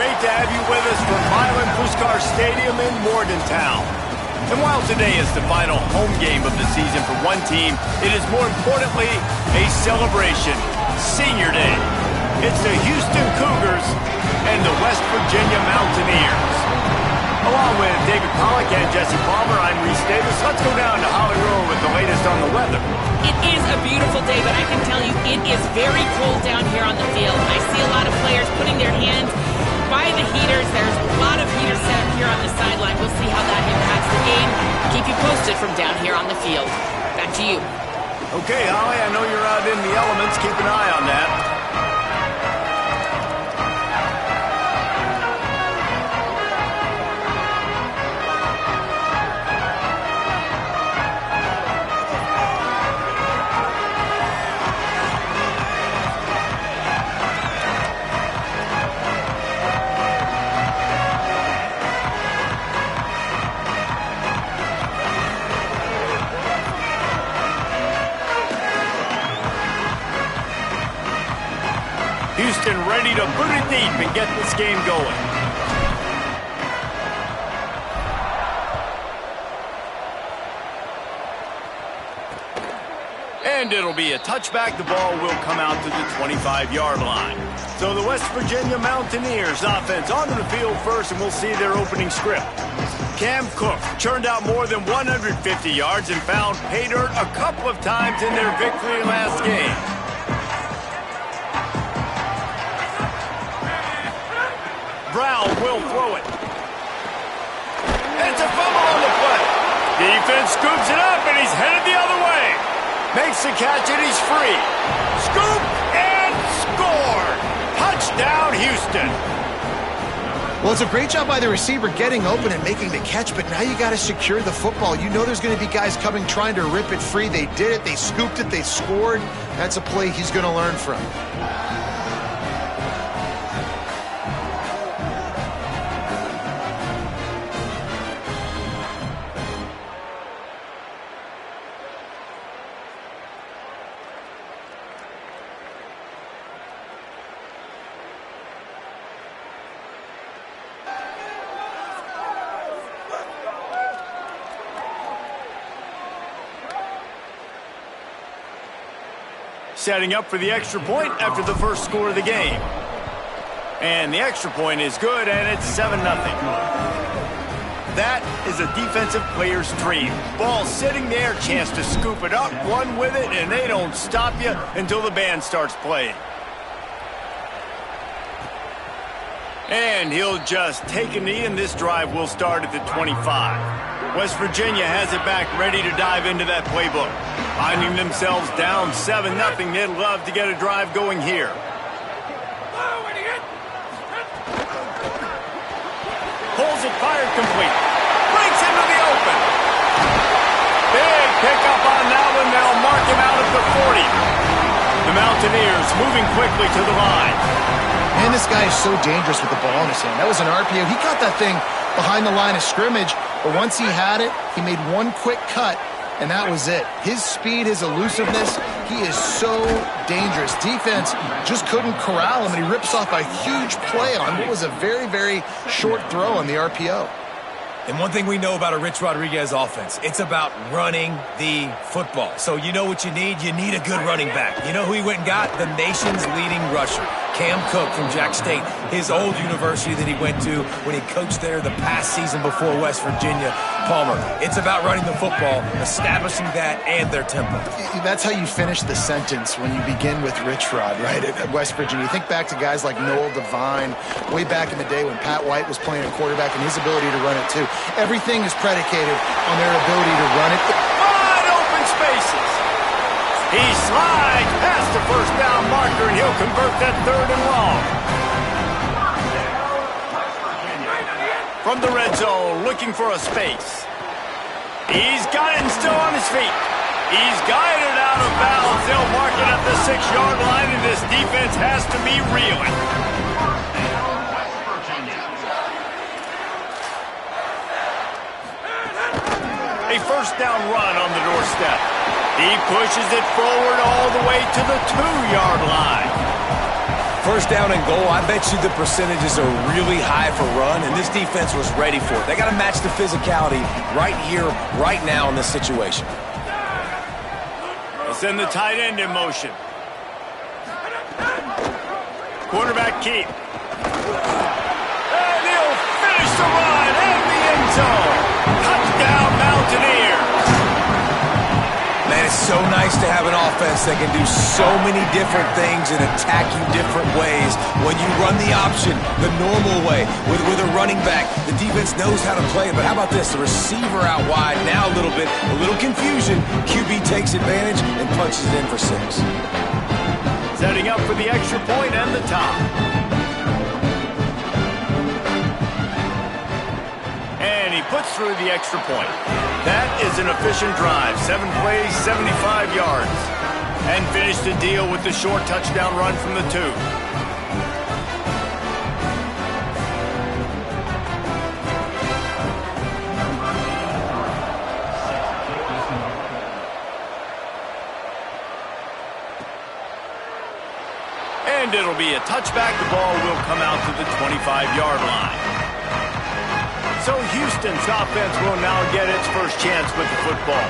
great to have you with us from Milan Puskar Stadium in Morgantown. And while today is the final home game of the season for one team, it is more importantly a celebration, Senior Day. It's the Houston Cougars and the West Virginia Mountaineers. Along with David Pollack and Jesse Palmer, I'm Reese Davis. Let's go down to Hollywood with the latest on the weather. It is a beautiful day, but I can tell you it is very cold down here on the field. I see a lot of players putting their hands by the heaters. There's a lot of heaters set up here on the sideline. We'll see how that impacts the game. Keep you posted from down here on the field. Back to you. Okay, Holly, I know you're out in the elements. Keep an eye on that. Houston ready to boot it deep and get this game going. And it'll be a touchback. The ball will come out to the 25-yard line. So the West Virginia Mountaineers offense onto the field first, and we'll see their opening script. Cam Cook churned out more than 150 yards and found pay dirt a couple of times in their victory last game. Brown will throw it. It's a fumble on the play. Defense scoops it up, and he's headed the other way. Makes the catch, and he's free. Scoop and score. Touchdown, Houston. Well, it's a great job by the receiver getting open and making the catch, but now you got to secure the football. You know there's going to be guys coming trying to rip it free. They did it. They scooped it. They scored. That's a play he's going to learn from. Setting up for the extra point after the first score of the game. And the extra point is good, and it's 7-0. That is a defensive player's dream. Ball sitting there, chance to scoop it up, run with it, and they don't stop you until the band starts playing. And he'll just take a knee, and this drive will start at the 25. West Virginia has it back, ready to dive into that playbook. Finding themselves down 7-0, they'd love to get a drive going here. Pulls it, fired complete. Breaks into the open. Big pickup on that one. They'll mark him out at the 40. The Mountaineers moving quickly to the line. Man, this guy is so dangerous with the ball in his hand. That was an RPO. He got that thing behind the line of scrimmage, but once he had it, he made one quick cut, and that was it. His speed, his elusiveness, he is so dangerous. Defense just couldn't corral him, and he rips off a huge play on what was a very, very short throw on the RPO. And one thing we know about a Rich Rodriguez offense, it's about running the football. So you know what you need? You need a good running back. You know who he went and got? The nation's leading rusher, Cam Cook from Jack State, his old university that he went to when he coached there the past season before West Virginia. Palmer, it's about running the football, establishing that and their tempo. That's how you finish the sentence when you begin with Rich Rod, right, at West Virginia. You think back to guys like Noel Devine, way back in the day when Pat White was playing a quarterback, and his ability to run it too. Everything is predicated on their ability to run it. Wide open spaces. He slides past the first down marker, and he'll convert that 3rd and long. From the red zone, looking for a space. He's got it and still on his feet. He's guided out of bounds. They'll mark it at the 6-yard line, and this defense has to be reeling. A first down run on the doorstep. He pushes it forward all the way to the 2-yard line. First down and goal, I bet you the percentages are really high for run, and this defense was ready for it. They got to match the physicality right here, right now in this situation. They'll send the tight end in motion. Quarterback keep. And he'll finish the run in the end zone. Touchdown, Mountaineers. Man, it's so nice to have an offense that can do so many different things and attack you different ways. When you run the option, the normal way, with a running back, the defense knows how to play it. But how about this? The receiver out wide, now a little confusion. QB takes advantage and punches it in for 6. Setting up for the extra point and the top. And he puts through the extra point. That is an efficient drive. 7 plays, 75 yards. And finished the deal with the short touchdown run from the 2. And it'll be a touchback. The ball will come out to the 25-yard line. So Houston's offense will now get its first chance with the football.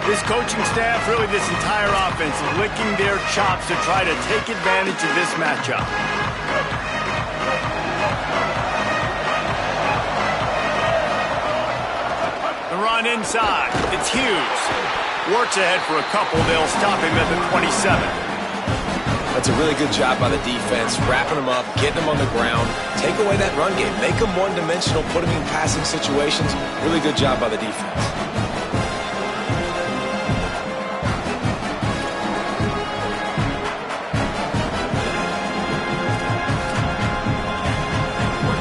This coaching staff, really this entire offense, licking their chops to try to take advantage of this matchup. The run inside. It's Hughes. Works ahead for a couple. They'll stop him at the 27. That's a really good job by the defense, wrapping them up, getting them on the ground, take away that run game, make them one-dimensional, put them in passing situations. Really good job by the defense.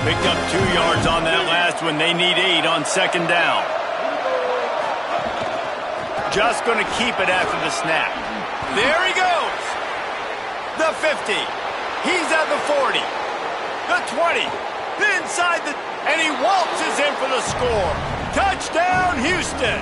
Picked up 2 yards on that last one. They need 8 on second down. Just going to keep it after the snap. There he goes. The 50. He's at the 40. The 20. Inside the... And he waltzes in for the score. Touchdown, Houston.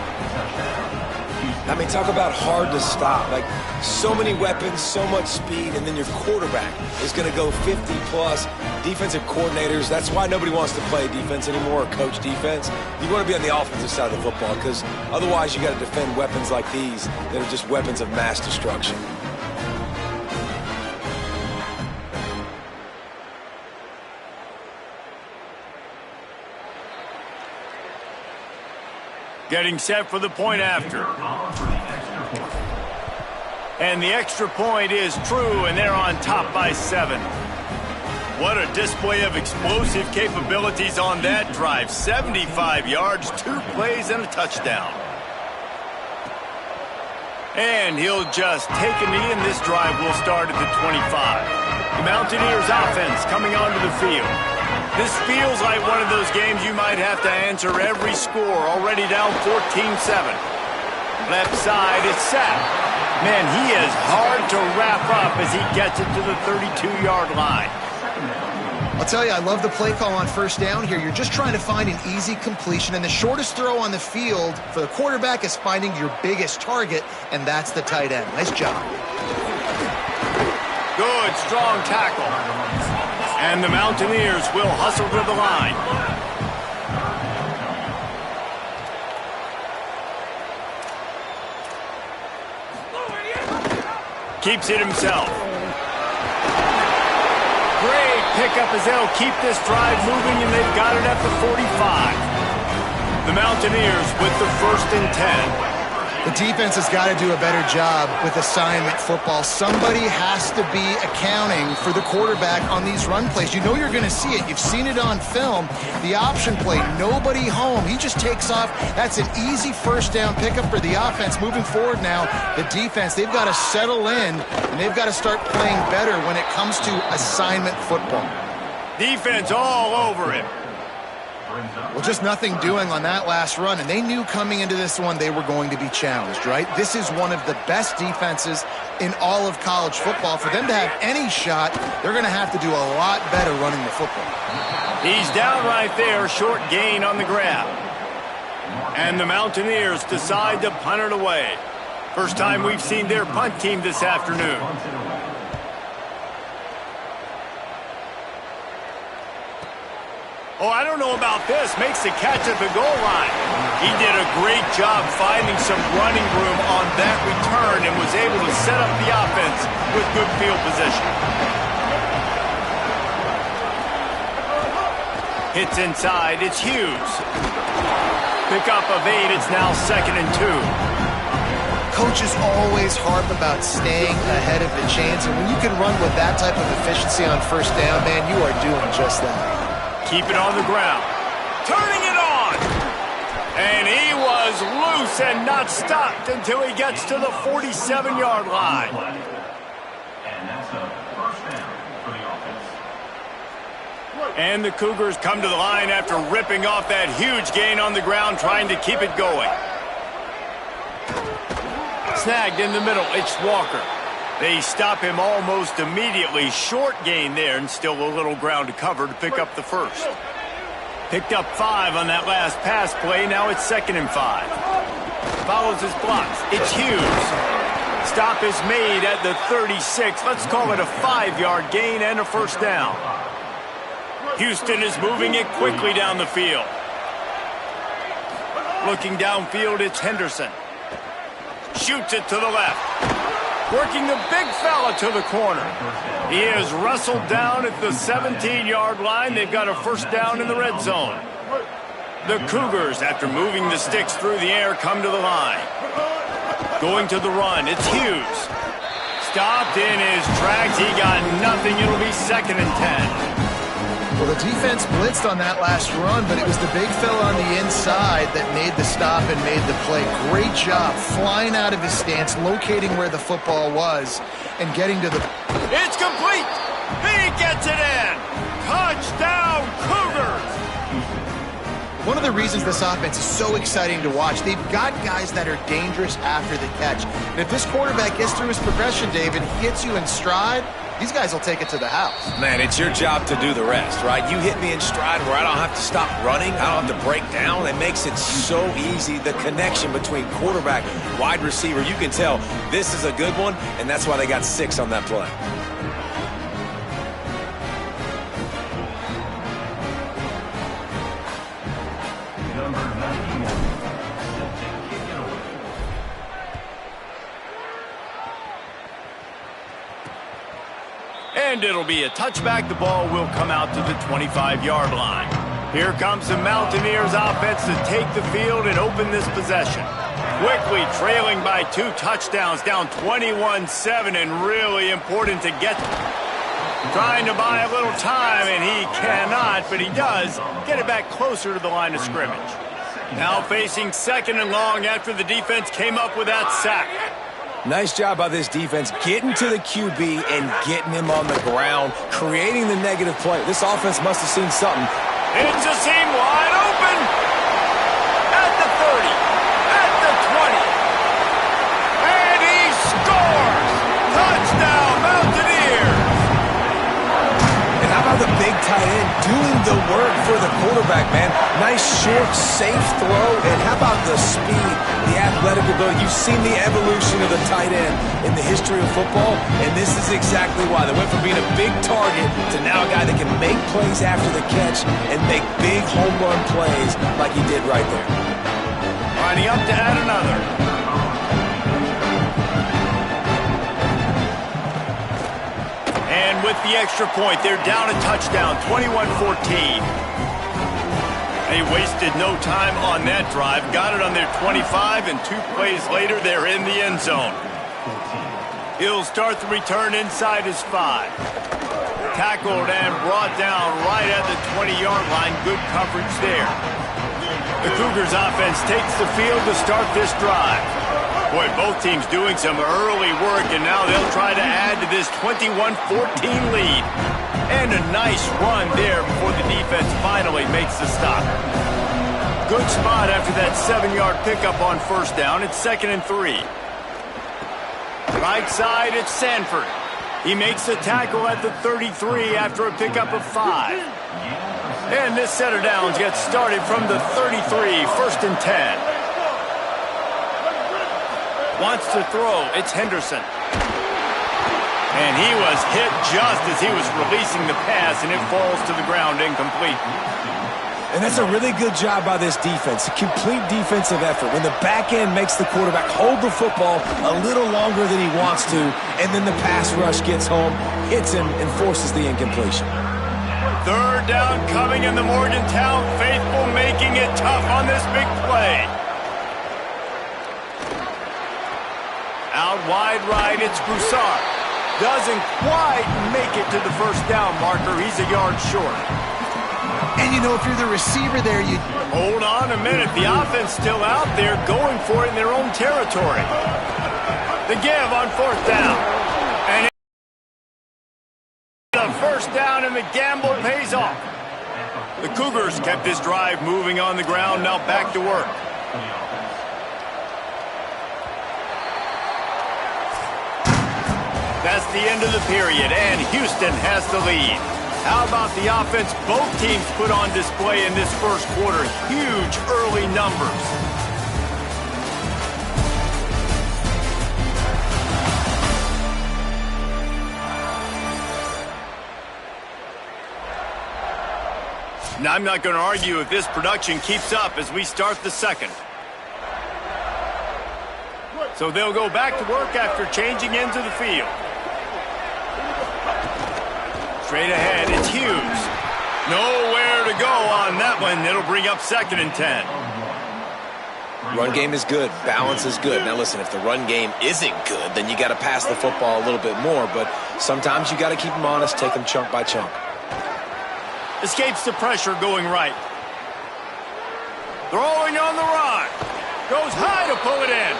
I mean, talk about hard to stop. Like, so many weapons, so much speed, and then your quarterback is going to go 50-plus. Defensive coordinators, that's why nobody wants to play defense anymore or coach defense. You want to be on the offensive side of the football because otherwise you got to defend weapons like these that are just weapons of mass destruction. Getting set for the point after. And the extra point is true, and they're on top by 7. What a display of explosive capabilities on that drive. 75 yards, 2 plays, and a touchdown. And he'll just take a knee, and this drive will start at the 25. The Mountaineers offense coming onto the field. This feels like one of those games you might have to answer every score. Already down 14-7. Left side, it's set. Man, he is hard to wrap up as he gets it to the 32-yard line. I'll tell you, I love the play call on first down here. You're just trying to find an easy completion, and the shortest throw on the field for the quarterback is finding your biggest target, and that's the tight end. Nice job. Good, strong tackle. And the Mountaineers will hustle to the line. Keeps it himself. Great pickup as they'll keep this drive moving, and they've got it at the 45. The Mountaineers with the 1st and 10. The defense has got to do a better job with assignment football. Somebody has to be accounting for the quarterback on these run plays. You know you're going to see it. You've seen it on film. The option play, nobody home. He just takes off. That's an easy first down pickup for the offense. Moving forward now, the defense, they've got to settle in, and they've got to start playing better when it comes to assignment football. Defense all over him. Well, just nothing doing on that last run, and they knew coming into this one they were going to be challenged, right? This is one of the best defenses in all of college football. For them to have any shot, they're going to have to do a lot better running the football. He's down right there, short gain on the grab. And the Mountaineers decide to punt it away. First time we've seen their punt team this afternoon. Oh, I don't know about this. Makes the catch at the goal line. He did a great job finding some running room on that return and was able to set up the offense with good field position. Hits inside. It's Hughes. Pickup of 8. It's now 2nd and 2. Coaches always harp about staying ahead of the chains, and when you can run with that type of efficiency on first down, man, you are doing just that. Keep it on the ground. Turning it on! And he was loose and not stopped until he gets to the 47-yard line. And that's a first down for the offense. And the Cougars come to the line after ripping off that huge gain on the ground, trying to keep it going. Snagged in the middle, it's Walker. They stop him almost immediately. Short gain there, and still a little ground to cover to pick up the first. Picked up 5 on that last pass play. Now it's 2nd and 5. Follows his blocks. It's Hughes. Stop is made at the 36. Let's call it a 5-yard gain and a first down. Houston is moving it quickly down the field. Looking downfield, it's Henderson. Shoots it to the left. Working the big fella to the corner. He is wrestled down at the 17-yard line. They've got a first down in the red zone. The Cougars, after moving the sticks through the air, come to the line. Going to the run, it's Hughes. Stopped in his tracks. He got nothing. It'll be 2nd and 10. Well, the defense blitzed on that last run, but it was the big fella on the inside that made the stop and made the play. Great job flying out of his stance, locating where the football was, and getting to the... It's complete! He gets it in! Touchdown, Cougars! One of the reasons this offense is so exciting to watch, they've got guys that are dangerous after the catch. And if this quarterback gets through his progression, David, hits you in stride, these guys will take it to the house. Man, it's your job to do the rest, right? You hit me in stride where I don't have to stop running. I don't have to break down. It makes it so easy. The connection between quarterback, wide receiver, you can tell this is a good one, and that's why they got 6 on that play. And it'll be a touchback. The ball will come out to the 25-yard line. Here comes the Mountaineers offense to take the field and open this possession. Quickly trailing by 2 touchdowns, down 21-7, and really important to get. Trying to buy a little time, and he cannot, but he does get it back closer to the line of scrimmage. Now facing 2nd and long after the defense came up with that sack. Nice job by this defense getting to the QB and getting him on the ground, creating the negative play. This offense must have seen something. It's a seam wide open at the 30, at the 20, and he scores! Touchdown, Mountaineers! And how about the big tight end doing the work for the quarterback, man? Nice, short, safe throw, and how about the speed, the athletic ability? You've seen the evolution of the tight end in the history of football, and this is exactly why. They went from being a big target to now a guy that can make plays after the catch and make big home run plays like he did right there. Lining up to add another. And with the extra point, they're down a touchdown, 21-14. They wasted no time on that drive. Got it on their 25, and 2 plays later, they're in the end zone. He'll start the return inside his 5. Tackled and brought down right at the 20-yard line. Good coverage there. The Cougars offense takes the field to start this drive. Boy, both teams doing some early work, and now they'll try to add to this 21-14 lead. And a nice run there before the defense finally makes the stop. Good spot after that 7-yard pickup on first down. It's 2nd and 3. Right side, it's Sanford. He makes the tackle at the 33 after a pickup of 5. And this set of downs gets started from the 33, 1st and 10. Wants to throw, it's Henderson. And he was hit just as he was releasing the pass, and it falls to the ground incomplete. And that's a really good job by this defense, a complete defensive effort. When the back end makes the quarterback hold the football a little longer than he wants to, and then the pass rush gets home, hits him, and forces the incompletion. Third down coming in the Morgantown faithful, making it tough on this big play. Out wide right, it's Broussard. Doesn't quite make it to the first down marker. He's a yard short. And, you know, if you're the receiver there, you... Hold on a minute. The offense still out there going for it in their own territory. The give on fourth down. And the first down, and the gamble pays off. The Cougars kept this drive moving on the ground. Now back to work. That's the end of the period, and Houston has the lead. How about the offense both teams put on display in this first quarter? Huge early numbers. Now, I'm not going to argue if this production keeps up as we start the second. So they'll go back to work after changing into the field. Straight ahead, it's Hughes. Nowhere to go on that one. It'll bring up 2nd and 10. Run game is good. Balance is good. Now, listen, if the run game isn't good, then you got to pass the football a little bit more. But sometimes you got to keep them honest, take them chunk by chunk. Escapes the pressure going right. Throwing on the run. Goes high to pull it in.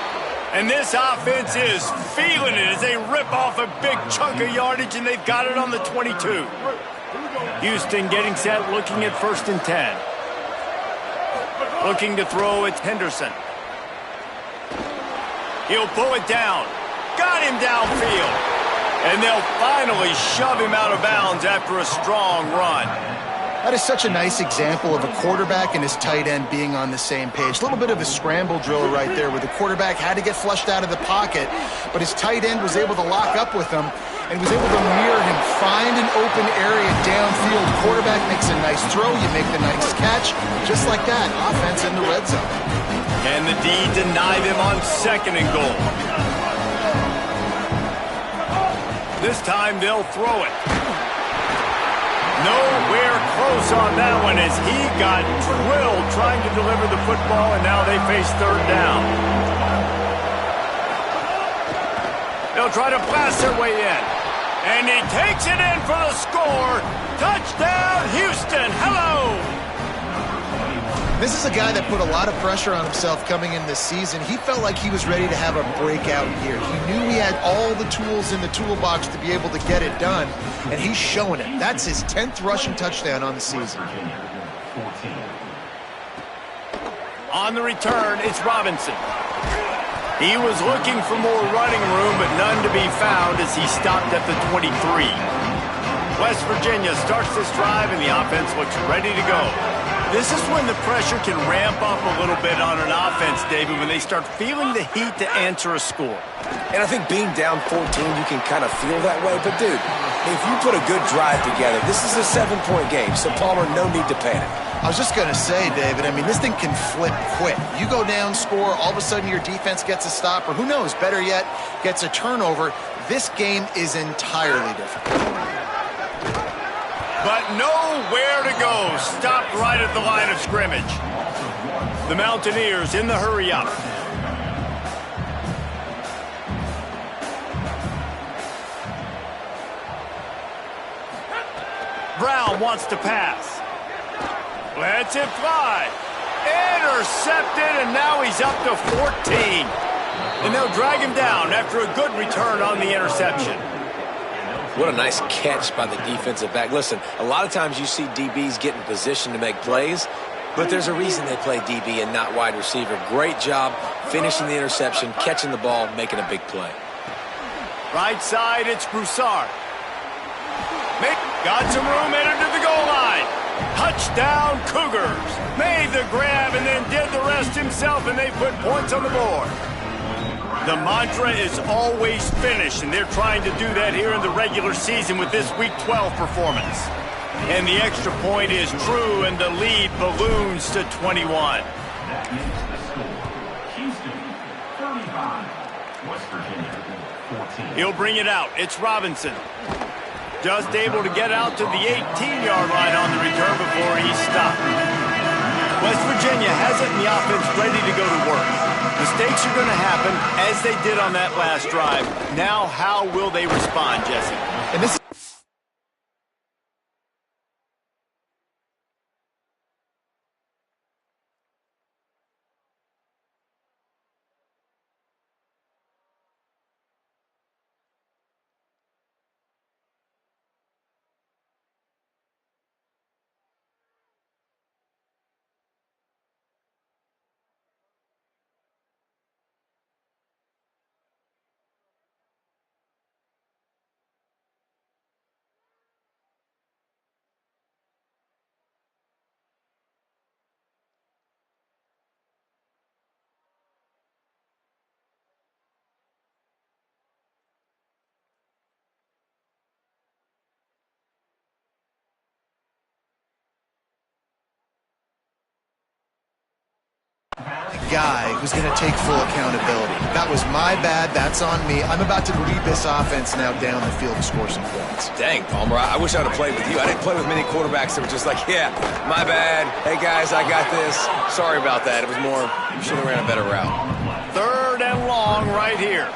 And this offense is feeling it as they rip off a big chunk of yardage, and they've got it on the 22. Houston getting set, looking at 1st and 10. Looking to throw, it's Henderson. He'll pull it down. Got him downfield. And they'll finally shove him out of bounds after a strong run. That is such a nice example of a quarterback and his tight end being on the same page. A little bit of a scramble drill right there where the quarterback had to get flushed out of the pocket, but his tight end was able to lock up with him and was able to mirror him, find an open area downfield. Quarterback makes a nice throw, you make the nice catch. Just like that, offense in the red zone. And the D deny them on 2nd and goal. This time they'll throw it. Nowhere close on that one as he got drilled trying to deliver the football, and now they face 3rd down. They'll try to blast their way in. And he takes it in for the score. Touchdown, Houston. Hello. This is a guy that put a lot of pressure on himself coming in this season. He felt like he was ready to have a breakout year. He knew he had all the tools in the toolbox to be able to get it done, and he's showing it. That's his 10th rushing touchdown on the season. On the return, it's Robinson. He was looking for more running room, but none to be found as he stopped at the 23. West Virginia starts this drive, and the offense looks ready to go. This is when the pressure can ramp up a little bit on an offense, David, when they start feeling the heat to answer a score. And I think being down 14, you can kind of feel that way. But, dude, if you put a good drive together, this is a 7-point game, so Palmer, no need to panic. I was just going to say, David, I mean, this thing can flip quick. You go down, score, all of a sudden your defense gets a stop, or who knows, better yet, gets a turnover. This game is entirely different. But nowhere to go. Stopped right at the line of scrimmage. The Mountaineers in the hurry-up. Brown wants to pass. Lets it fly. Intercepted, and now he's up to 14. And they'll drag him down after a good return on the interception. What a nice catch by the defensive back. Listen, a lot of times you see DBs get in position to make plays, but there's a reason they play DB and not wide receiver. Great job finishing the interception, catching the ball, making a big play. Right side, it's Broussard. Got some room, entered to the goal line. Touchdown, Cougars. Made the grab and then did the rest himself, and they put points on the board. The mantra is always finish, and they're trying to do that here in the regular season with this Week 12 performance. And the extra point is true, and the lead balloons to 21. That makes the score Houston 35, West Virginia 14. He'll bring it out. It's Robinson. Just able to get out to the 18-yard line on the return before he's stopped. West Virginia has it in the offense ready to go to work. Mistakes are going to happen as they did on that last drive. Now, how will they respond, Jesse? And this guy who's going to take full accountability. That was my bad. That's on me. I'm about to lead this offense now down the field to score some points. Dang, Palmer, I wish I would have played with you. I didn't play with many quarterbacks that were just like, yeah, my bad. Hey, guys, I got this. Sorry about that. It was more, you should have ran a better route. 3rd and long right here.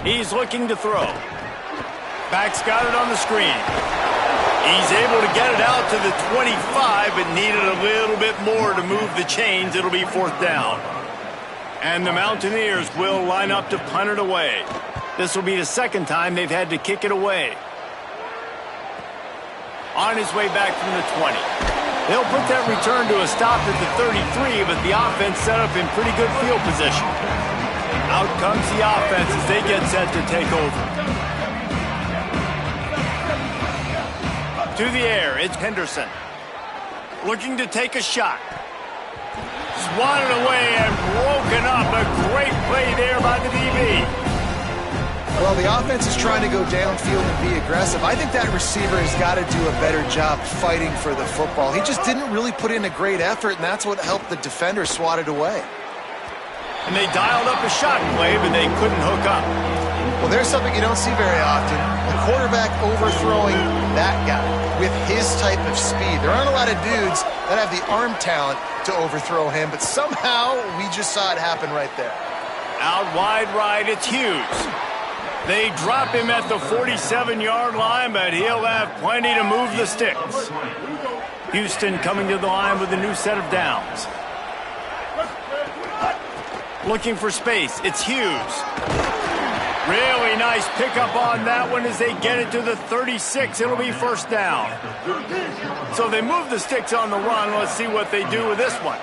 He's looking to throw. Back's got it on the screen. He's able to get it out to the 25, but needed a little bit more to move the chains. It'll be 4th down. And the Mountaineers will line up to punt it away. This will be the 2nd time they've had to kick it away. On his way back from the 20. They'll put that return to a stop at the 33, but the offense set up in pretty good field position. Out comes the offense as they get set to take over. To the air, it's Henderson. Looking to take a shot. Swatted away and broken up. A great play there by the DB. Well, the offense is trying to go downfield and be aggressive. I think that receiver has got to do a better job fighting for the football. He just didn't really put in a great effort, and that's what helped the defender swat it away. And they dialed up a shot play, but they couldn't hook up. Well, there's something you don't see very often. The quarterback overthrowing that guy with his type of speed. There aren't a lot of dudes that have the arm talent to overthrow him, but somehow we just saw it happen right there. Out wide right, it's Hughes. They drop him at the 47-yard line, but he'll have plenty to move the sticks. Houston coming to the line with a new set of downs. Looking for space, it's Hughes. Really nice pickup on that one as they get it to the 36. It'll be 1st down. So they move the sticks on the run. Let's see what they do with this one.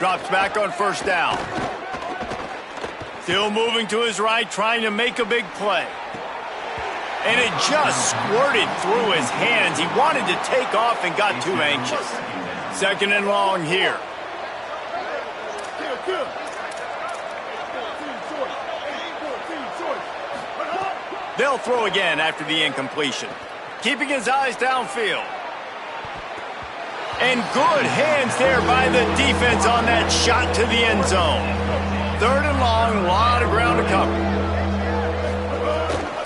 Drops back on 1st down. Still moving to his right, trying to make a big play. And it just squirted through his hands. He wanted to take off and got too anxious. 2nd and long here. They'll throw again after the incompletion. Keeping his eyes downfield. And good hands there by the defense on that shot to the end zone. 3rd and long, a lot of ground to cover.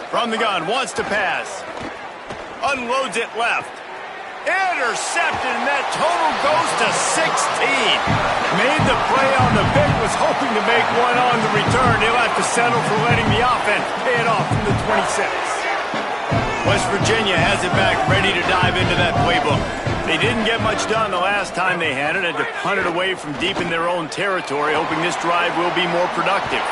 From the gun, wants to pass. Unloads it left. Intercepted, and that total goes to 16. Made the play on the pick, was hoping to make one on the return. He'll have to settle for letting the offense pay it off from the 26. West Virginia has it back, ready to dive into that playbook. They didn't get much done the last time they had it, had to punt it away from deep in their own territory, hoping this drive will be more productive.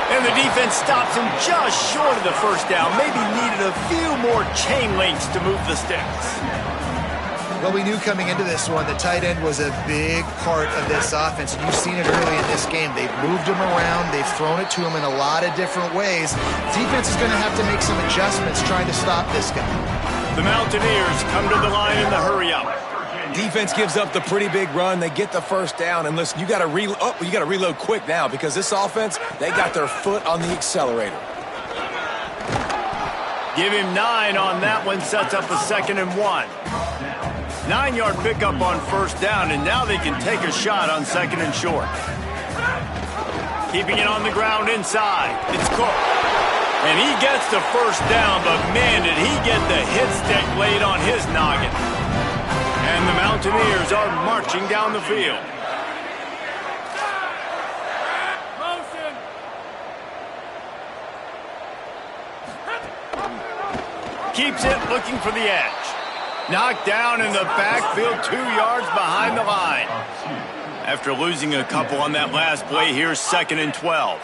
And the defense stops him just short of the 1st down. Maybe needed a few more chain links to move the sticks. Well, we knew coming into this one the tight end was a big part of this offense. And you've seen it early in this game. They've moved him around. They've thrown it to him in a lot of different ways. Defense is going to have to make some adjustments trying to stop this guy. The Mountaineers come to the line in the hurry-up. Defense gives up the pretty big run. They get the 1st down. And listen, you got to reload quick now because this offense, they got their foot on the accelerator. Give him 9 on that one, sets up a 2nd and 1. 9-yard pickup on 1st down, and now they can take a shot on 2nd and short. Keeping it on the ground inside. It's Cook. And he gets the 1st down, but man, did he get the hit stick laid on his noggin. And the Mountaineers are marching down the field. Keeps it, looking for the edge. Knocked down in the backfield, 2 yards behind the line. After losing a couple on that last play, here's 2nd and 12.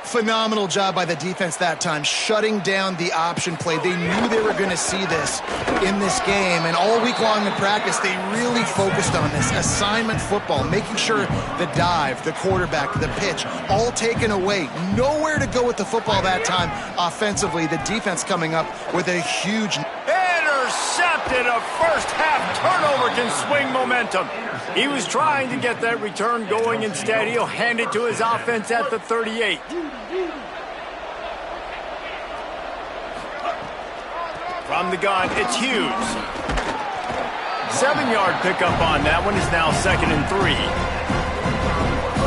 Phenomenal job by the defense that time, shutting down the option play. They knew they were going to see this in this game, and all week long in practice, they really focused on this assignment football, making sure the dive, the quarterback, the pitch, all taken away. Nowhere to go with the football that time offensively. The defense coming up with a huge... Intercepted. A first-half turnover can swing momentum. He was trying to get that return going. Instead, he'll hand it to his offense at the 38. From the gun, it's Hughes. 7-yard pickup on that one is now 2nd and 3.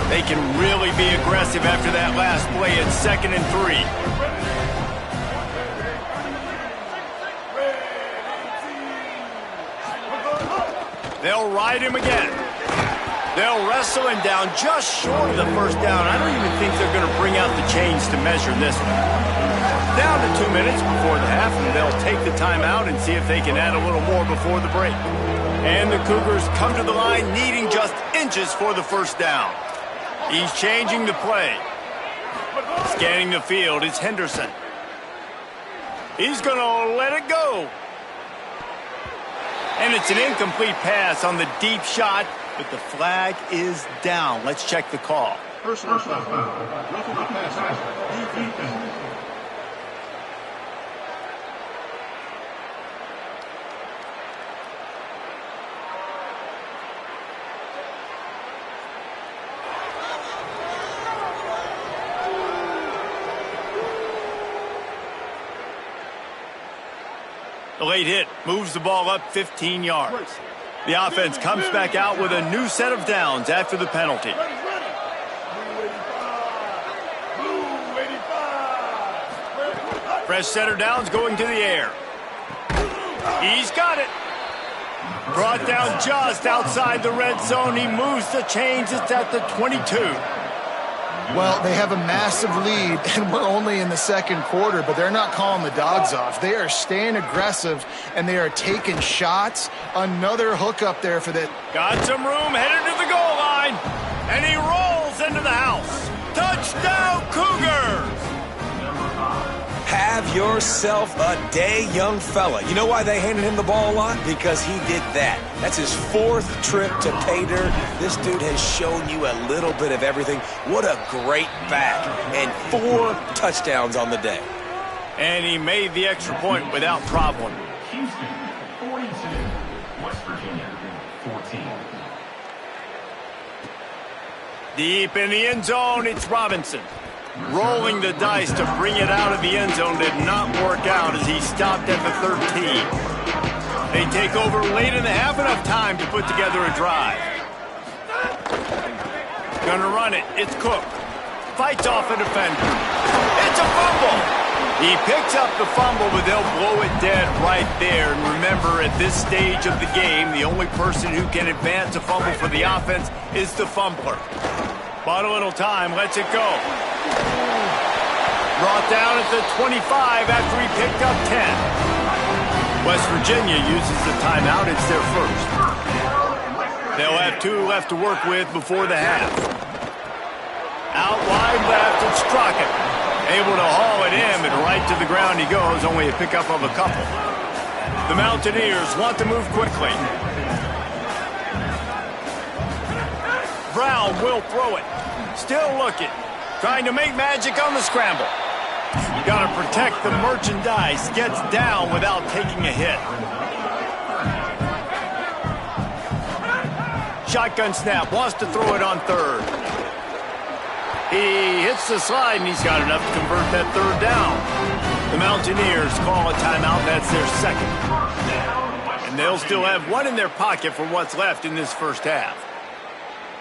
They can really be aggressive after that last play. It's 2nd and 3. They'll ride him again. They'll wrestle him down just short of the 1st down. I don't even think they're going to bring out the chains to measure this one. Down to 2 minutes before the half, and they'll take the timeout and see if they can add a little more before the break. And the Cougars come to the line needing just inches for the 1st down. He's changing the play. Scanning the field, it's Henderson. He's going to let it go. And it's an incomplete pass on the deep shot, but the flag is down. Let's check the call. Personal foul. Roughing the passer. Defense. The late hit moves the ball up 15 yards. The offense comes back out with a new set of downs after the penalty. Fresh set of downs going to the air. He's got it. Brought down just outside the red zone. He moves the chains. It's at the 22. Well, they have a massive lead, and we're only in the 2nd quarter, but they're not calling the dogs off. They are staying aggressive, and they are taking shots. Another hook up there for the... Got some room, headed to the goal line, and he rolls into the house. Touchdown, Cougars! Have yourself a day, young fella. You know why they handed him the ball a lot? Because he did that. That's his 4th trip to pay dirt. This dude has shown you a little bit of everything. What a great back. And 4 touchdowns on the day. And he made the extra point without problem. Houston, 42. West Virginia, 14. Deep in the end zone, it's Robinson. Rolling the dice to bring it out of the end zone did not work out as he stopped at the 13. They take over late in the half, enough time to put together a drive. Gonna run it. It's Cook. Fights off a defender. It's a fumble. He picks up the fumble, but they'll blow it dead right there. And remember, at this stage of the game, the only person who can advance a fumble for the offense is the fumbler. Bought a little time, lets it go. Brought down at the 25 after he picked up 10. West Virginia uses the timeout. It's their first. They'll have 2 left to work with before the half. Out wide left, it's Crockett. Able to haul it in, and right to the ground he goes, only a pickup of a couple. The Mountaineers want to move quickly. Brown will throw it. Still looking. Trying to make magic on the scramble. You got to protect the merchandise. Gets down without taking a hit. Shotgun snap. Wants to throw it on 3rd. He hits the slide, and he's got enough to convert that 3rd down. The Mountaineers call a timeout. That's their second. And they'll still have one in their pocket for what's left in this first half.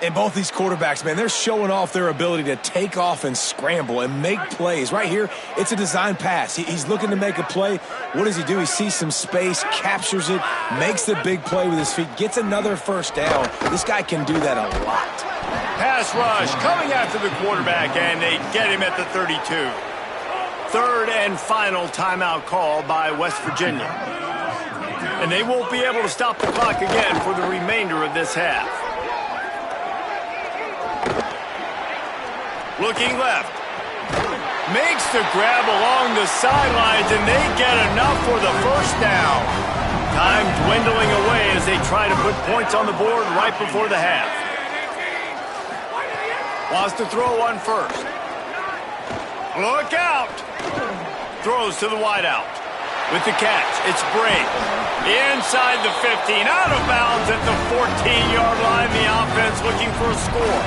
And both these quarterbacks, man, they're showing off their ability to take off and scramble and make plays. Right here, it's a design pass. He's looking to make a play. What does he do? He sees some space, captures it, makes the big play with his feet, gets another first down. This guy can do that a lot. Pass rush coming after the quarterback, and they get him at the 32. Third and final timeout call by West Virginia. And they won't be able to stop the clock again for the remainder of this half. Looking left. Makes the grab along the sidelines, and they get enough for the first down. Time dwindling away as they try to put points on the board right before the half. Wants to throw on first. Look out! Throws to the wideout. With the catch, it's Bray. Inside the 15, out of bounds at the 14-yard line. The offense looking for a score.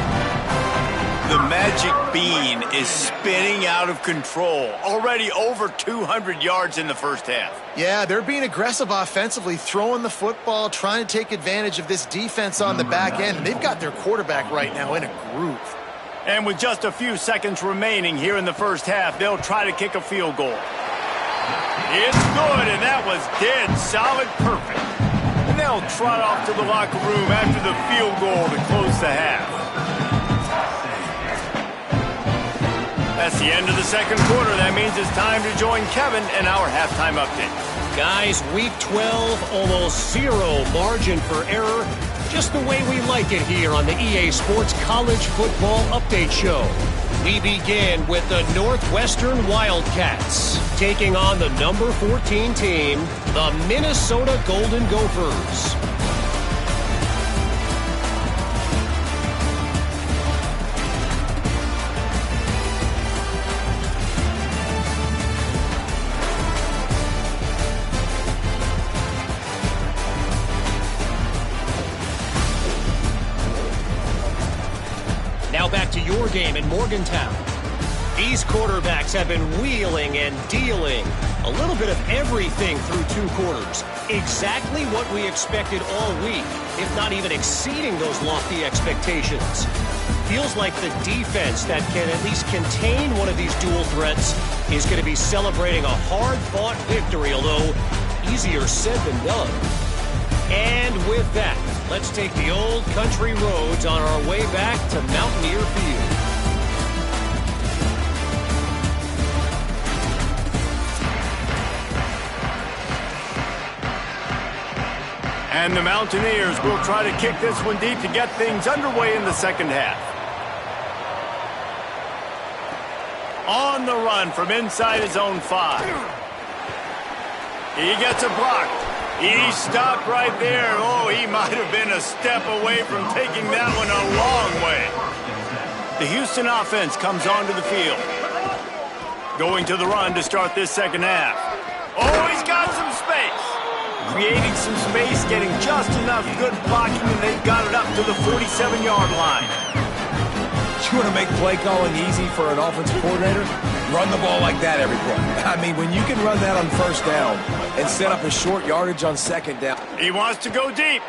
The magic bean is spinning out of control. Already over 200 yards in the first half. Yeah, they're being aggressive offensively, throwing the football, trying to take advantage of this defense on the back end. They've got their quarterback right now in a groove. And with just a few seconds remaining here in the first half, they'll try to kick a field goal. It's good, and that was dead solid perfect. And they'll trot off to the locker room after the field goal to close the half. That's the end of the second quarter. That means it's time to join Kevin in our halftime update. Guys, week 12, almost zero margin for error. Just the way we like it here on the EA Sports College Football Update Show. We begin with the Northwestern Wildcats, taking on the number 14 team, the Minnesota Golden Gophers. Now back to your game in Morgantown. These quarterbacks have been wheeling and dealing. A little bit of everything through two quarters. Exactly what we expected all week, if not even exceeding those lofty expectations. Feels like the defense that can at least contain one of these dual threats is going to be celebrating a hard-fought victory, although easier said than done. And with that, let's take the old country roads on our way back to Mountaineer Field. And the Mountaineers will try to kick this one deep to get things underway in the second half. On the run from inside his own 5. He gets a block. He stopped right there. Oh, he might have been a step away from taking that one a long way. The Houston offense comes onto the field. Going to the run to start this second half. Oh, he's got some space. Creating some space, getting just enough good blocking, and they've got it up to the 47-yard line. You want to make play calling easy for an offensive coordinator? Run the ball like that every play. I mean, when you can run that on first down and set up a short yardage on second down. He wants to go deep.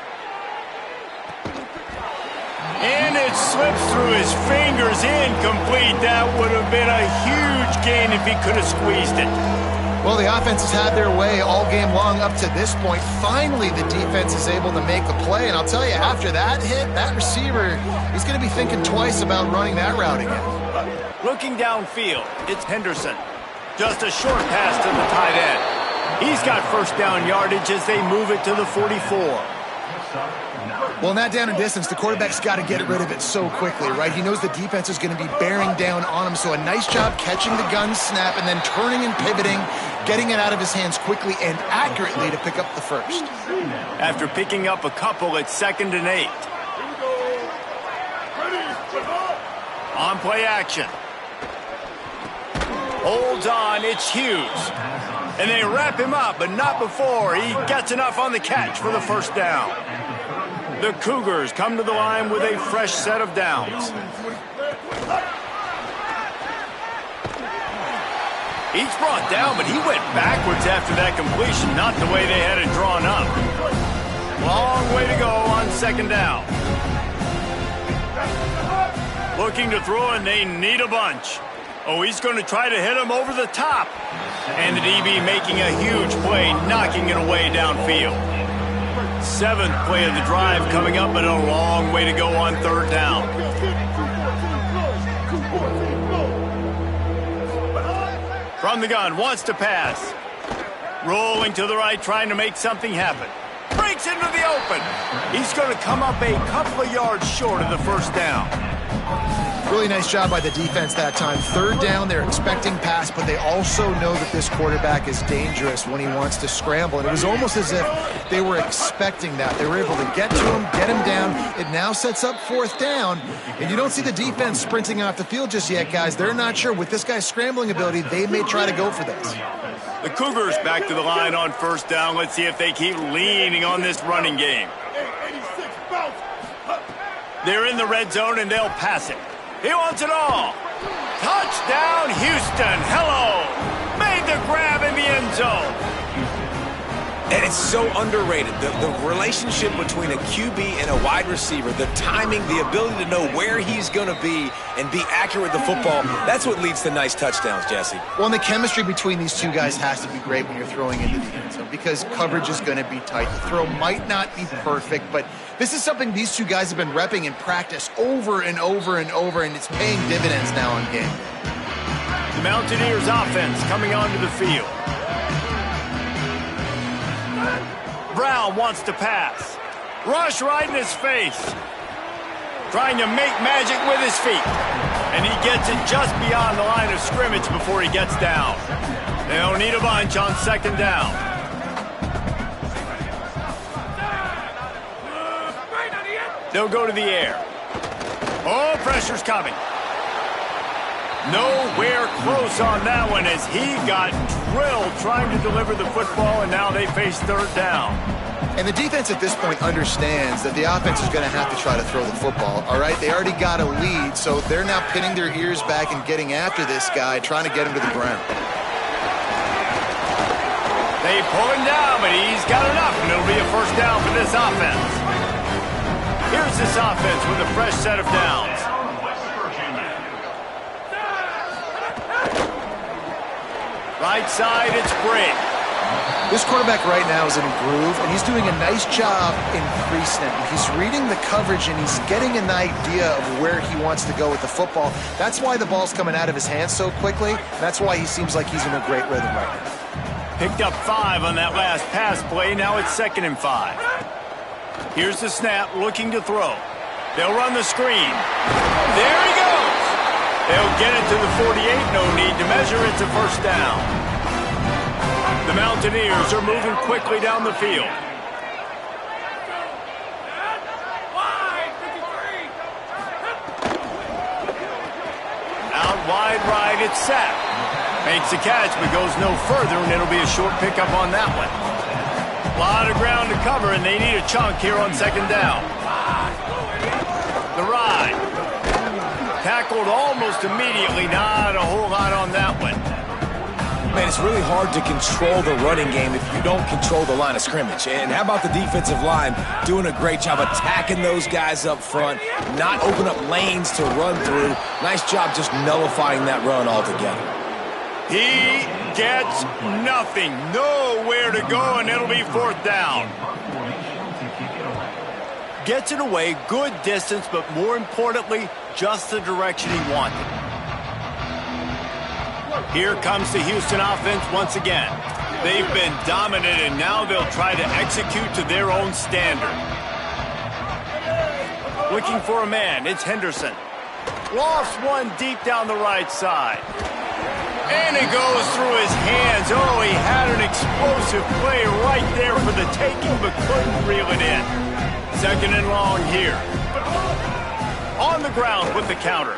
And it slips through his fingers, incomplete. That would have been a huge gain if he could have squeezed it. Well, the offense has had their way all game long up to this point. Finally, the defense is able to make a play. And I'll tell you, after that hit, that receiver, he's going to be thinking twice about running that route again. Looking downfield, it's Henderson. Just a short pass to the tight end. He's got first down yardage as they move it to the 44. Well, in that down and distance, the quarterback's got to get rid of it so quickly, right? He knows the defense is going to be bearing down on him, so a nice job catching the gun snap and then turning and pivoting, getting it out of his hands quickly and accurately to pick up the first. After picking up a couple, it's 2nd and 8. On play action. Holds on, it's Hughes. And they wrap him up, but not before he gets enough on the catch for the first down. The Cougars come to the line with a fresh set of downs. He's brought down, but he went backwards after that completion, not the way they had it drawn up. Long way to go on second down. Looking to throw, and they need a bunch. Oh, he's going to try to hit him over the top. And the DB making a huge play, knocking it away downfield. 7th play of the drive coming up, but a long way to go on third down. From the gun, wants to pass. Rolling to the right, trying to make something happen. Breaks into the open. He's going to come up a couple of yards short of the first down. Really nice job by the defense that time. Third down, they're expecting pass, but they also know that this quarterback is dangerous when he wants to scramble. And it was almost as if they were expecting that. They were able to get to him, get him down. It now sets up fourth down. And you don't see the defense sprinting off the field just yet, guys. They're not sure. With this guy's scrambling ability, they may try to go for this. The Cougars back to the line on first down. Let's see if they keep leaning on this running game. They're in the red zone, and they'll pass it. He wants it all. Touchdown, Houston. Hello. Made the grab in the end zone. And it's so underrated. The relationship between a QB and a wide receiver, the timing, the ability to know where he's going to be and be accurate with the football, that's what leads to nice touchdowns, Jesse. Well, and the chemistry between these two guys has to be great when you're throwing into the end zone because coverage is going to be tight. The throw might not be perfect, but this is something these two guys have been repping in practice over and over and over, and it's paying dividends now in game. The Mountaineers offense coming onto the field. Brown wants to pass. Rush right in his face. Trying to make magic with his feet. And he gets it just beyond the line of scrimmage before he gets down. They'll need a bunch on second down. They'll go to the air. Oh, pressure's coming. Nowhere close on that one as he got drilled trying to deliver the football, and now they face third down. And the defense at this point understands that the offense is going to have to try to throw the football, all right? They already got a lead, so they're now pinning their ears back and getting after this guy, trying to get him to the ground. They pull him down, but he's got enough, and it'll be a first down for this offense. Here's this offense with a fresh set of downs. Right side, it's Briggs. This quarterback right now is in a groove, and he's doing a nice job increasing it. He's reading the coverage, and he's getting an idea of where he wants to go with the football. That's why the ball's coming out of his hands so quickly. That's why he seems like he's in a great rhythm right now. Picked up 5 on that last pass play. Now it's 2nd and 5. Here's the snap, looking to throw. They'll run the screen. There he goes. They'll get it to the 48. No need to measure. It's a first down. The Mountaineers are moving quickly down the field. Out wide right, it's Sapp. Makes the catch, but goes no further, and it'll be a short pickup on that one. A lot of ground to cover, and they need a chunk here on second down. The ride. Tackled almost immediately. Not a whole lot on that one. Man, it's really hard to control the running game if you don't control the line of scrimmage. And how about the defensive line doing a great job attacking those guys up front, not open up lanes to run through. Nice job just nullifying that run altogether. He gets nothing. Nowhere to go, and it'll be fourth down. Gets it away, good distance, but more importantly, just the direction he wanted. Here comes the Houston offense once again. They've been dominant, and now they'll try to execute to their own standard. Looking for a man, it's Henderson. Lofts one deep down the right side. And it goes through his hands. Oh, he had an explosive play right there for the taking, but couldn't reel it in. 2nd and long here. On the ground with the counter.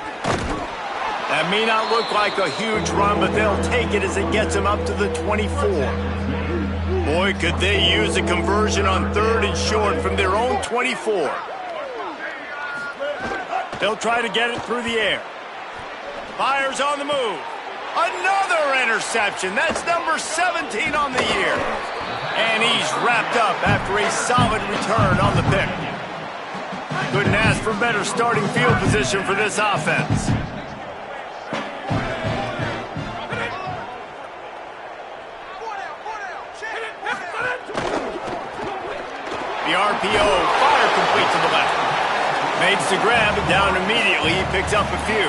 That may not look like a huge run, but they'll take it as it gets them up to the 24. Boy, could they use a conversion on 3rd and short from their own 24. They'll try to get it through the air. Fires on the move. Another interception. That's number 17 on the year. And he's wrapped up after a solid return on the pick. Couldn't ask for better starting field position for this offense. The RPO, fire complete to the left. Makes the grab, and down immediately. He picks up a few.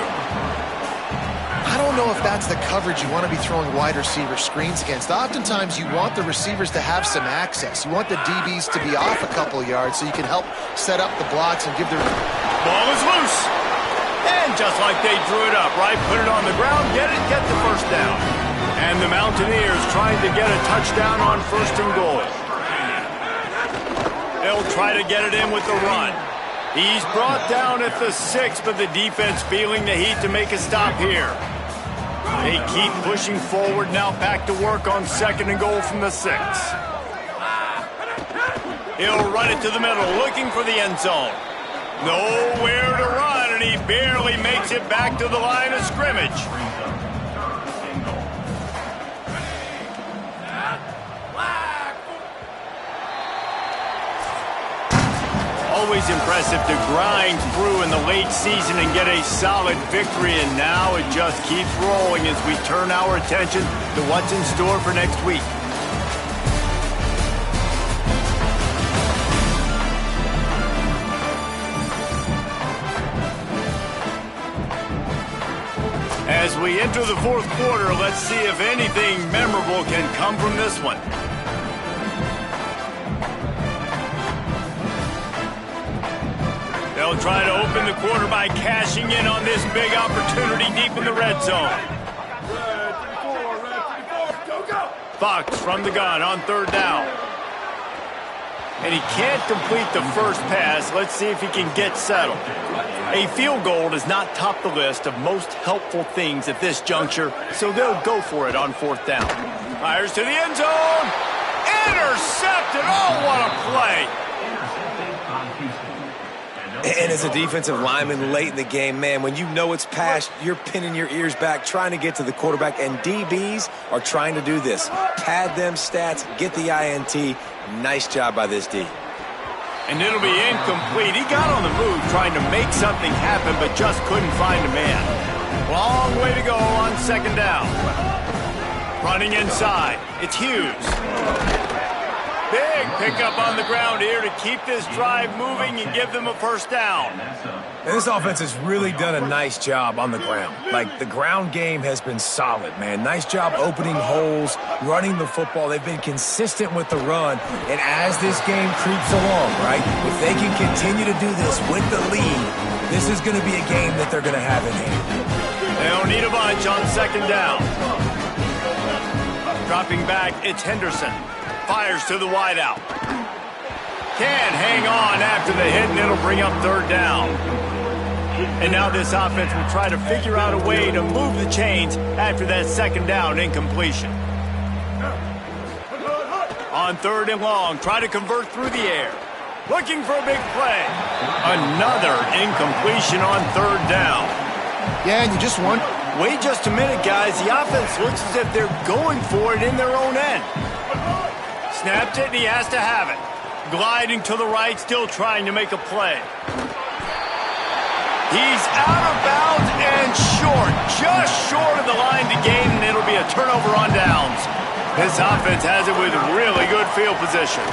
I don't know if that's the coverage you want to be throwing wide receiver screens against. Oftentimes, you want the receivers to have some access. You want the DBs to be off a couple yards so you can help set up the blocks and give their... Ball is loose. And just like they drew it up, right? Put it on the ground, get the first down. And the Mountaineers trying to get a touchdown on 1st and goal. They'll try to get it in with the run. He's brought down at the 6, but the defense feeling the heat to make a stop here. They keep pushing forward, now back to work on 2nd and goal from the 6. He'll run it to the middle, looking for the end zone. Nowhere to run, and he barely makes it back to the line of scrimmage. Always impressive to grind through in the late season and get a solid victory, and now it just keeps rolling as we turn our attention to what's in store for next week. As we enter the 4th quarter, let's see if anything memorable can come from this one. They'll try to open the quarter by cashing in on this big opportunity deep in the red zone. Fox from the gun on 3rd down. And he can't complete the first pass. Let's see if he can get settled. A field goal does not top the list of most helpful things at this juncture, so they'll go for it on 4th down. Fires to the end zone. Intercepted. Oh, what a play. And as a defensive lineman late in the game, man, when you know it's past, you're pinning your ears back, trying to get to the quarterback, and DBs are trying to do this. Pad them stats, get the INT. Nice job by this D. And it'll be incomplete. He got on the move trying to make something happen, but just couldn't find a man. Long way to go on 2nd down. Running inside, it's Hughes. Big pickup on the ground here to keep this drive moving and give them a 1st down. And this offense has really done a nice job on the ground. Like, the ground game has been solid, man. Nice job opening holes, running the football. They've been consistent with the run. And as this game creeps along, right, if they can continue to do this with the lead, this is going to be a game that they're going to have in hand. They don't need a bunch on 2nd down. Dropping back, it's Henderson. Fires to the wideout. Can't hang on after the hit, and it'll bring up 3rd down. And now this offense will try to figure out a way to move the chains after that 2nd down incompletion. On 3rd and long, try to convert through the air. Looking for a big play. Another incompletion on 3rd down. Yeah, and you just want... Wait just a minute, guys. The offense looks as if they're going for it in their own end. Snapped it, and he has to have it. Gliding to the right, still trying to make a play. He's out of bounds and short, just short of the line to gain, and it'll be a turnover on downs. This offense has it with really good field position.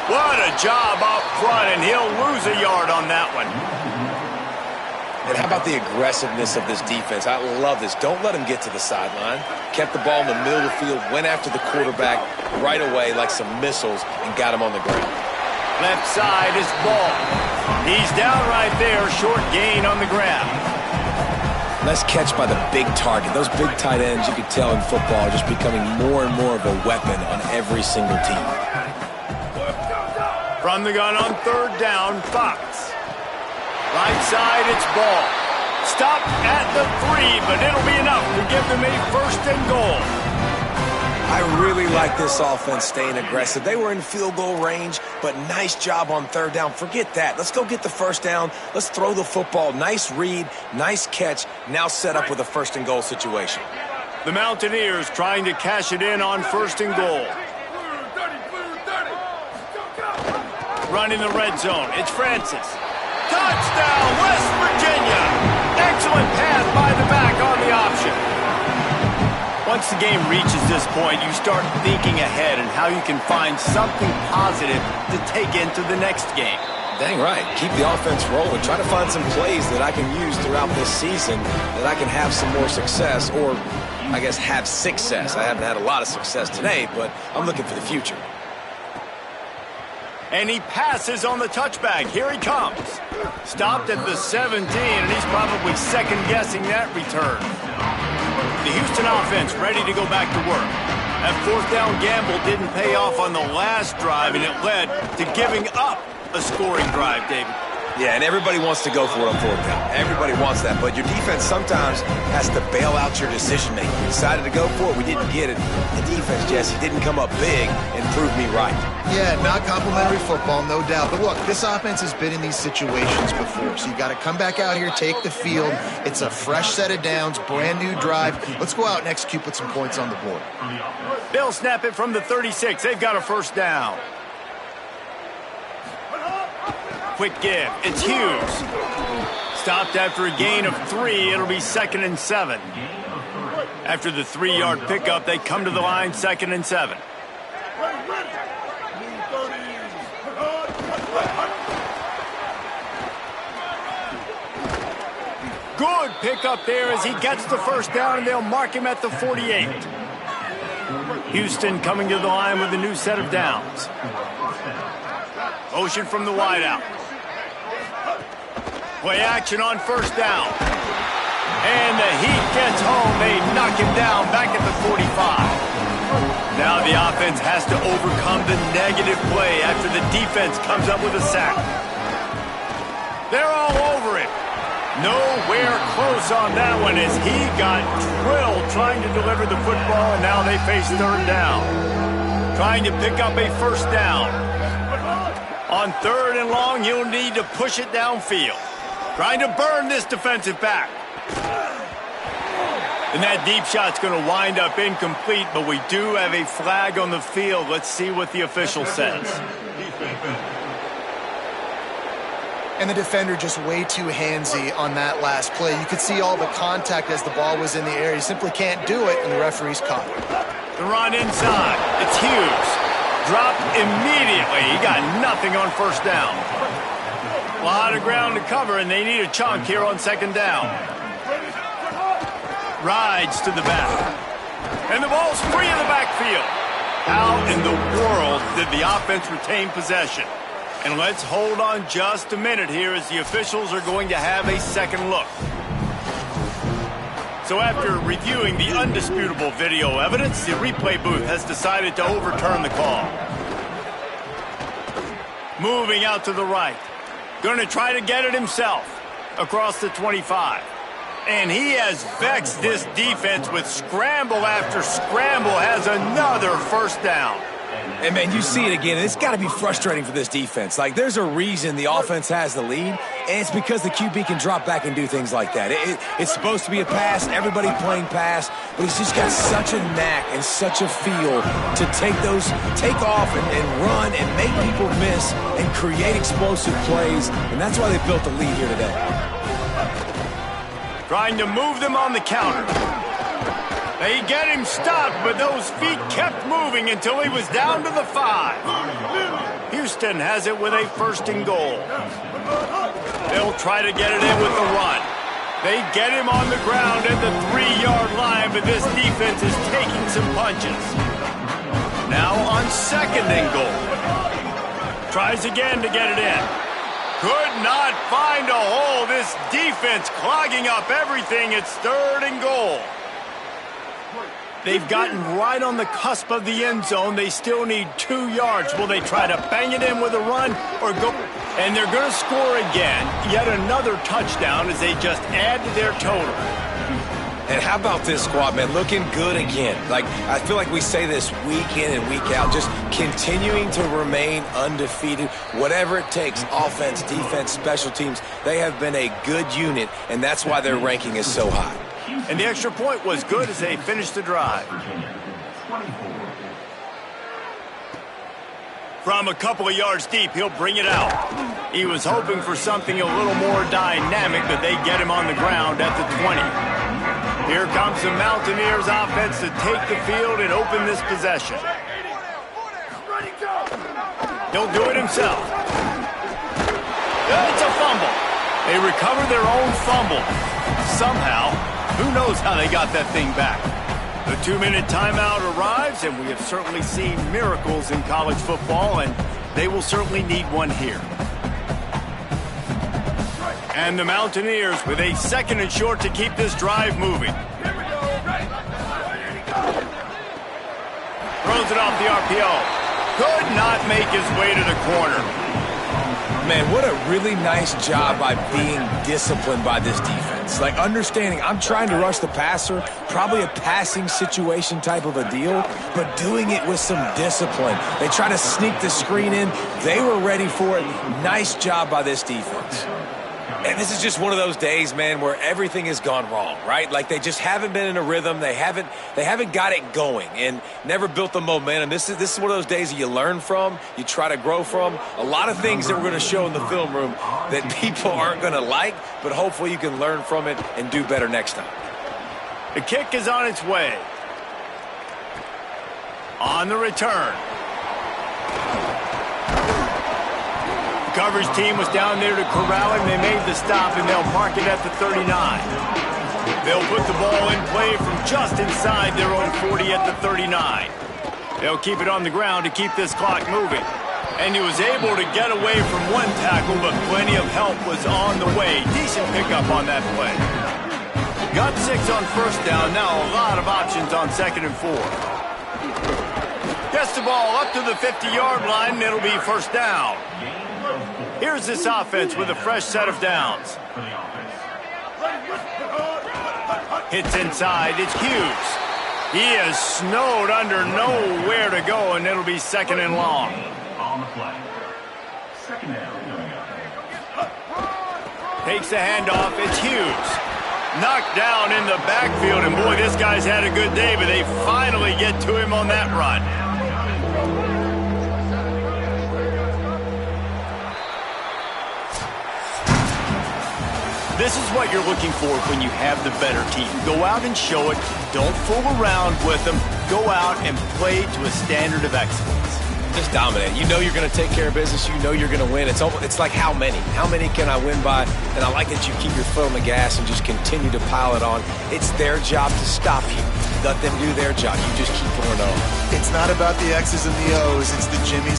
What a job up front, and he'll lose a yard on that one. And how about the aggressiveness of this defense? I love this. Don't let them get to the sideline. Kept the ball in the middle of the field, went after the quarterback right away like some missiles, and got him on the ground. Left side is Ball. He's down right there, short gain on the grab. Nice catch by the big target. Those big tight ends, you could tell in football, are just becoming more and more of a weapon on every single team. From the gun on 3rd down, Fox. Right side, it's Ball. Stopped at the 3, but it'll be enough to give them a 1st and goal. I really like this offense staying aggressive. They were in field goal range, but nice job on 3rd down. Forget that. Let's go get the 1st down. Let's throw the football. Nice read, nice catch. Now set up with a 1st and goal situation. The Mountaineers trying to cash it in on 1st and goal. Running the red zone. It's Francis. Touchdown, West Virginia. Excellent pass by the back on the option. Once the game reaches this point, you start thinking ahead and how you can find something positive to take into the next game. Dang right. Keep the offense rolling. Try to find some plays that I can use throughout this season that I can have some more success, or I guess have success. I haven't had a lot of success today, but I'm looking for the future. And he passes on the touchback. Here he comes. Stopped at the 17, and he's probably second-guessing that return. The Houston offense ready to go back to work. That 4th down gamble didn't pay off on the last drive, and it led to giving up a scoring drive, David. Yeah, and everybody wants to go for it on 4th down. Everybody wants that, but your defense sometimes has to bail out your decision-making. We decided to go for it. We didn't get it. The defense, Jesse, didn't come up big and prove me right. Yeah, not complimentary football, no doubt. But look, this offense has been in these situations before, so you got to come back out here, take the field. It's a fresh set of downs, brand new drive. Let's go out and execute, put some points on the board. They'll snap it from the 36. They've got a 1st down. Quick give. It's Hughes. Stopped after a gain of 3. It'll be 2nd and 7. After the 3-yard pickup, they come to the line, 2nd and 7. Good pickup there as he gets the 1st down, and they'll mark him at the 48. Houston coming to the line with a new set of downs. Motion from the wideout. Play action on 1st down. And the Heat gets home. They knock him down back at the 45. Now the offense has to overcome the negative play after the defense comes up with a sack. They're all over it. Nowhere close on that one as he got drilled trying to deliver the football, and now they face 3rd down. Trying to pick up a 1st down. On 3rd and long, you'll need to push it downfield. Trying to burn this defensive back. And that deep shot's going to wind up incomplete, but we do have a flag on the field. Let's see what the official says. And the defender just way too handsy on that last play. You could see all the contact as the ball was in the air. He simply can't do it, and the referee's caught it. The run inside. It's Hughes. Dropped immediately. He got nothing on 1st down. A lot of ground to cover, and they need a chunk here on 2nd down. Rides to the back. And the ball's free in the backfield. How in the world did the offense retain possession? And let's hold on just a minute here as the officials are going to have a second look. So after reviewing the undisputable video evidence, the replay booth has decided to overturn the call. Moving out to the right. Going to try to get it himself across the 25. And he has vexed this defense with scramble after scramble, has another 1st down. And, man, you see it again. It's got to be frustrating for this defense. Like, there's a reason the offense has the lead, and it's because the QB can drop back and do things like that. It's supposed to be a pass, everybody playing pass, but he's just got such a knack and such a feel to take off and run and make people miss and create explosive plays, and that's why they built the lead here today. Trying to move them on the counter. They get him stopped, but those feet kept moving until he was down to the 5. Houston has it with a 1st and goal. They'll try to get it in with the run. They get him on the ground at the 3-yard line, but this defense is taking some punches. Now on 2nd and goal. Tries again to get it in. Could not find a hole. This defense clogging up everything. It's 3rd and goal. They've gotten right on the cusp of the end zone. They still need 2 yards. Will they try to bang it in with a run or go? And they're going to score again. Yet another touchdown as they just add to their total. And how about this squad, man? Looking good again. Like, I feel like we say this week in and week out, just continuing to remain undefeated. Whatever it takes, offense, defense, special teams, they have been a good unit, and that's why their ranking is so high. And the extra point was good as they finished the drive. From a couple of yards deep, he'll bring it out. He was hoping for something a little more dynamic, but they get him on the ground at the 20. Here comes the Mountaineers offense to take the field and open this possession. He'll do it himself. It's a fumble. They recover their own fumble. Somehow, who knows how they got that thing back. The 2-minute timeout arrives, and we have certainly seen miracles in college football, and they will certainly need one here. And the Mountaineers with a 2nd and short to keep this drive moving. Throws it off the RPO. Could not make his way to the corner. Man, what a really nice job by being disciplined by this defense. Like, understanding I'm trying to rush the passer, probably a passing situation type of a deal, but doing it with some discipline. They try to sneak the screen in. They were ready for it. Nice job by this defense. And this is just one of those days, man, where everything has gone wrong, right? Like, they just haven't been in a rhythm. They haven't got it going and never built the momentum. This is one of those days that you learn from, you try to grow from. A lot of things that we're going to show in the film room that people aren't going to like, but hopefully you can learn from it and do better next time. The kick is on its way. On the return. The coverage team was down there to corral him. They made the stop, and they'll mark it at the 39. They'll put the ball in play from just inside their own 40 at the 39. They'll keep it on the ground to keep this clock moving. And he was able to get away from one tackle, but plenty of help was on the way. Decent pickup on that play. Got 6 on 1st down. Now a lot of options on 2nd and 4. Gets the ball up to the 50-yard line, and it'll be 1st down. Here's this offense with a fresh set of downs. Hits inside. It's Hughes. He is snowed under, nowhere to go, and it'll be 2nd and long. On the play. 2nd down. Takes the handoff. It's Hughes. Knocked down in the backfield, and boy, this guy's had a good day, but they finally get to him on that run. This is what you're looking for when you have the better team. Go out and show it. Don't fool around with them. Go out and play to a standard of excellence. Just dominate. You know you're going to take care of business. You know you're going to win. It's like how many? How many can I win by? And I like that you keep your foot on the gas and just continue to pile it on. It's their job to stop you. Let them do their job. You just keep pouring on. It's not about the X's and the O's. It's the Jimmys.